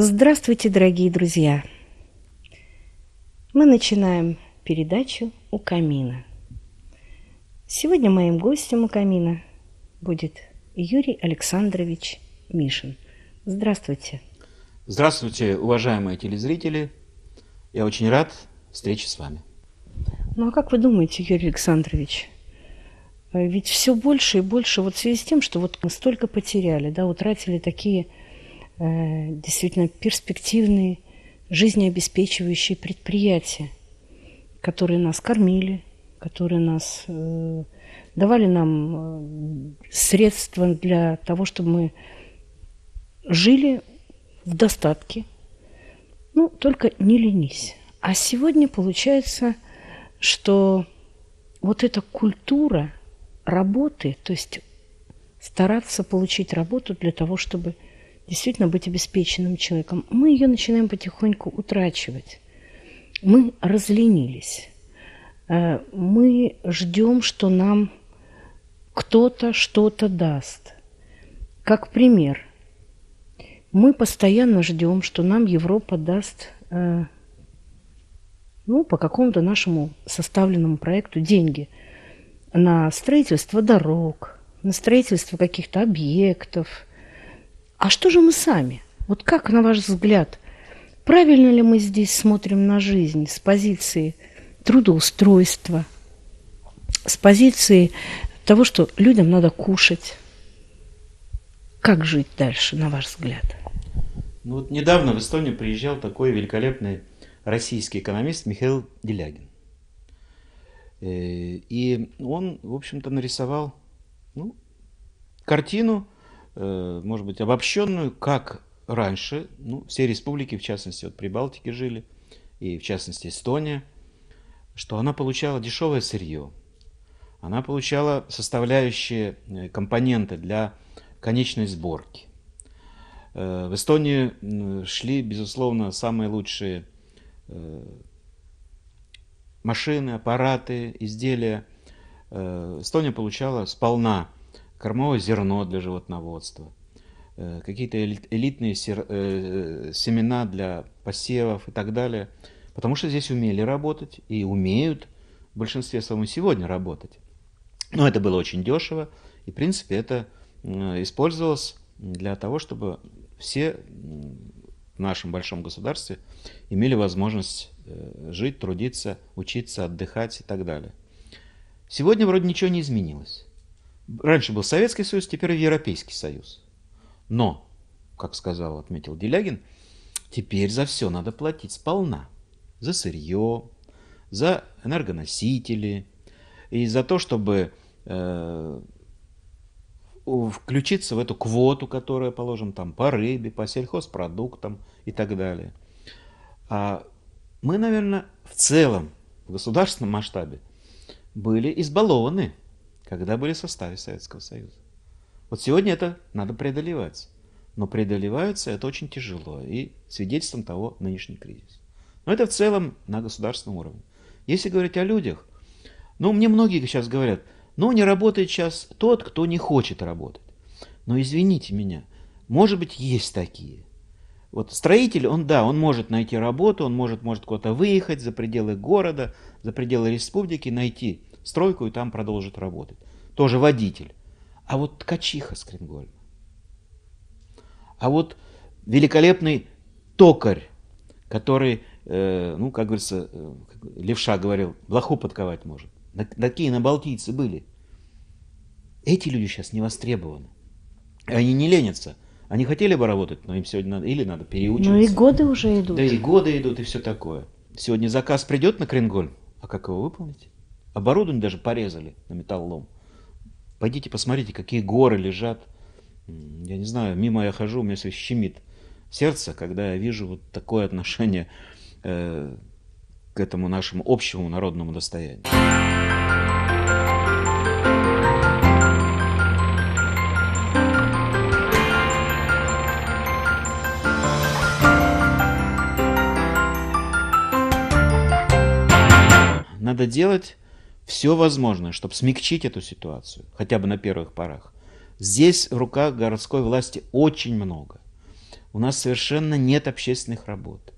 Здравствуйте, дорогие друзья! Мы начинаем передачу «У камина». Сегодня моим гостем у камина будет Юрий Александрович Мишин. Здравствуйте! Здравствуйте, уважаемые телезрители! Я очень рад встрече с вами. Ну а как вы думаете, Юрий Александрович, ведь все больше и больше в связи с тем, что мы столько потеряли, утратили такие действительно перспективные, жизнеобеспечивающие предприятия, которые нас кормили, которые давали нам средства для того, чтобы мы жили в достатке. Только не ленись. А сегодня получается, что эта культура работы, то есть стараться получить работу для того, чтобы действительно быть обеспеченным человеком, мы ее начинаем потихоньку утрачивать. Мы разленились. Мы ждем, что нам кто-то что-то даст. Как пример, мы постоянно ждем, что нам Европа даст по какому-то нашему составленному проекту деньги на строительство дорог, на строительство каких-то объектов. А что же мы сами? Как, на ваш взгляд, правильно ли мы здесь смотрим на жизнь с позиции трудоустройства, с позиции того, что людям надо кушать? Как жить дальше, на ваш взгляд? Недавно в Эстонию приезжал такой великолепный российский экономист Михаил Делягин. И он, в общем-то, нарисовал картину, может быть, обобщенную, как раньше, все республики, в частности, Прибалтики жили, и в частности Эстония, что она получала дешевое сырье, она получала составляющие компоненты для конечной сборки. В Эстонии шли, безусловно, самые лучшие машины, аппараты, изделия. Эстония получала сполна кормовое зерно для животноводства, какие-то элитные семена для посевов и так далее, потому что здесь умели работать и умеют в большинстве своем сегодня работать. Но это было очень дешево, и в принципе это использовалось для того, чтобы все в нашем большом государстве имели возможность жить, трудиться, учиться, отдыхать и так далее. Сегодня вроде ничего не изменилось. Раньше был Советский Союз, теперь Европейский Союз. Но, как отметил Делягин, теперь за все надо платить сполна. За сырье, за энергоносители и за то, чтобы включиться в эту квоту, которая, положим, по рыбе, по сельхозпродуктам и так далее. А мы, наверное, в целом, в государственном масштабе были избалованы, когда были в составе Советского Союза. Сегодня это надо преодолевать. Но преодолевается это очень тяжело. И свидетельством того нынешний кризис. Но это в целом на государственном уровне. Если говорить о людях, мне многие сейчас говорят, не работает сейчас тот, кто не хочет работать. Но извините меня, может быть, есть такие. Строитель, он может найти работу, он может куда-то выехать за пределы города, за пределы республики, найти стройку и там продолжит работать. Тоже водитель. А ткачиха с Кренгольма. А великолепный токарь, который, как говорится, левша говорил, блоху подковать может. Такие набалтийцы были. Эти люди сейчас не востребованы. Они не ленятся. Они хотели бы работать, но им сегодня надо переучиваться. И годы уже идут. Да, и годы идут, и все такое. Сегодня заказ придет на Кренгольм, а как его выполнить? Оборудование даже порезали на металлолом. Пойдите посмотрите, какие горы лежат. Я не знаю, мимо я хожу, у меня все щемит сердце, когда я вижу такое отношение к этому нашему общему народному достоянию. Надо делать все возможное, чтобы смягчить эту ситуацию, хотя бы на первых порах. Здесь в руках городской власти очень много. у нас совершенно нет общественных работ.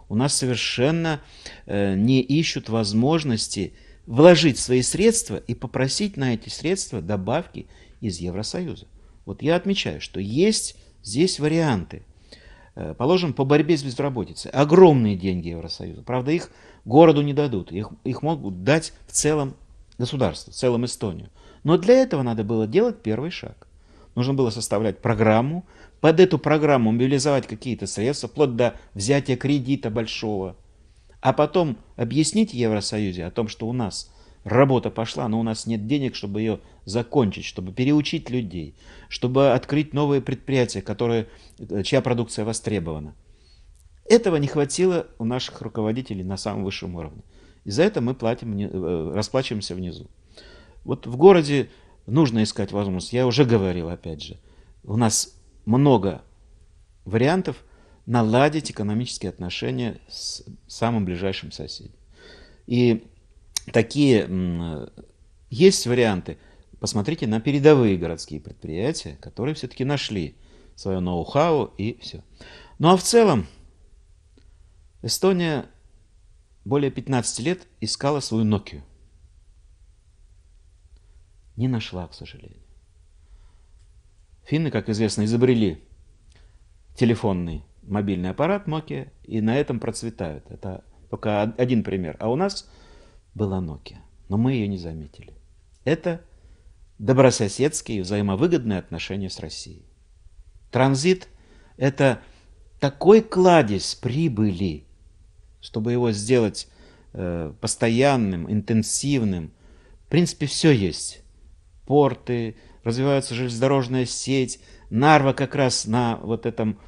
У нас совершенно не ищут возможности вложить свои средства и попросить на эти средства добавки из Евросоюза. Вот я отмечаю, что есть здесь варианты. Положим, по борьбе с безработицей. Огромные деньги Евросоюза. Правда, их городу не дадут. Их могут дать в целом государству, в целом Эстонию. Но для этого надо было делать первый шаг. Нужно было составлять программу, под эту программу мобилизовать какие-то средства, вплоть до взятия кредита большого, а потом объяснить Евросоюзе о том, что у нас работа пошла, но у нас нет денег, чтобы ее закончить, чтобы переучить людей, чтобы открыть новые предприятия, чья продукция востребована. Этого не хватило у наших руководителей на самом высшем уровне. И за это мы расплачиваемся внизу. Вот в городе нужно искать возможность. Я уже говорил, опять же, у нас много вариантов наладить экономические отношения с самым ближайшим соседом. И такие есть варианты. Посмотрите на передовые городские предприятия, которые все-таки нашли свое ноу-хау и все. Ну а в целом Эстония более 15 лет искала свою Nokia. Не нашла, к сожалению. Финны, как известно, изобрели телефонный мобильный аппарат Nokia и на этом процветают. Это только один пример. А у нас была Nokia, но мы ее не заметили. Это добрососедские взаимовыгодные отношения с Россией. Транзит – это такой кладезь прибыли, чтобы его сделать постоянным, интенсивным. В принципе, все есть. Порты, развивается железнодорожная сеть. Нарва как раз на вот этом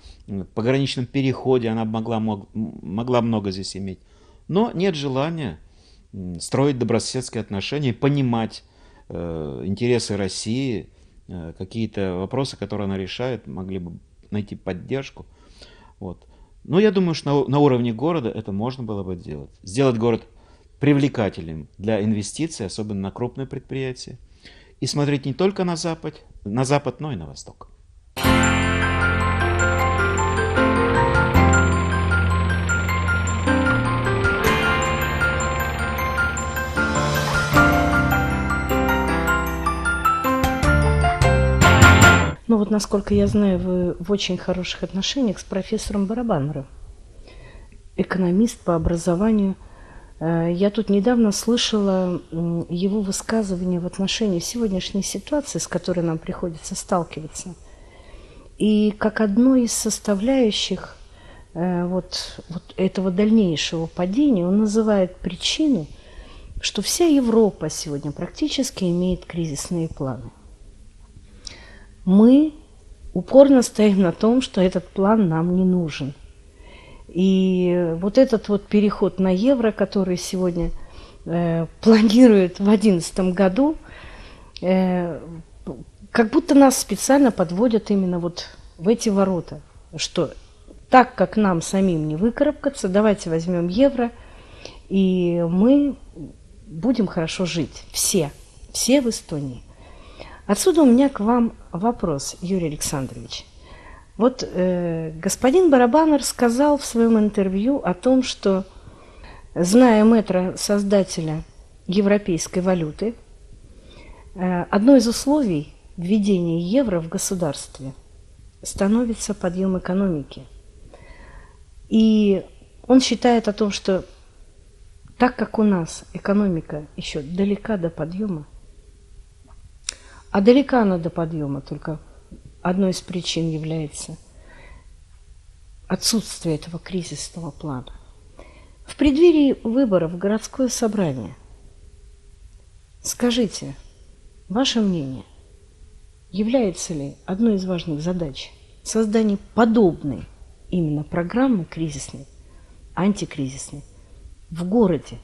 пограничном переходе, она могла много здесь иметь. Но нет желания строить добрососедские отношения, понимать интересы России, какие-то вопросы, которые она решает, могли бы найти поддержку. Вот. Но я думаю, что на уровне города это можно было бы сделать. Сделать город привлекательным для инвестиций, особенно на крупные предприятия. И смотреть не только на запад, но и на восток. Ну вот, насколько я знаю, вы в очень хороших отношениях с профессором Барабановым, экономист по образованию. Я тут недавно слышала его высказывание в отношении сегодняшней ситуации, с которой нам приходится сталкиваться. И как одной из составляющих вот этого дальнейшего падения он называет причину, что вся Европа сегодня практически имеет кризисные планы. Мы упорно стоим на том, что этот план нам не нужен. И вот этот вот переход на евро, который сегодня планируют в 2011 году, как будто нас специально подводят именно вот в эти ворота, что так как нам самим не выкарабкаться, давайте возьмем евро, и мы будем хорошо жить. Все в Эстонии. Отсюда у меня к вам вопрос, Юрий Александрович. Вот господин Барабанов сказал в своем интервью о том, что, зная мэтра создателя европейской валюты, одно из условий введения евро в государстве становится подъем экономики. И он считает о том, что так как у нас экономика еще далека до подъема, а далека она до подъема только одной из причин является отсутствие этого кризисного плана. В преддверии выборов в городское собрание скажите, ваше мнение, является ли одной из важных задач создание подобной именно программы кризисной, антикризисной в городе,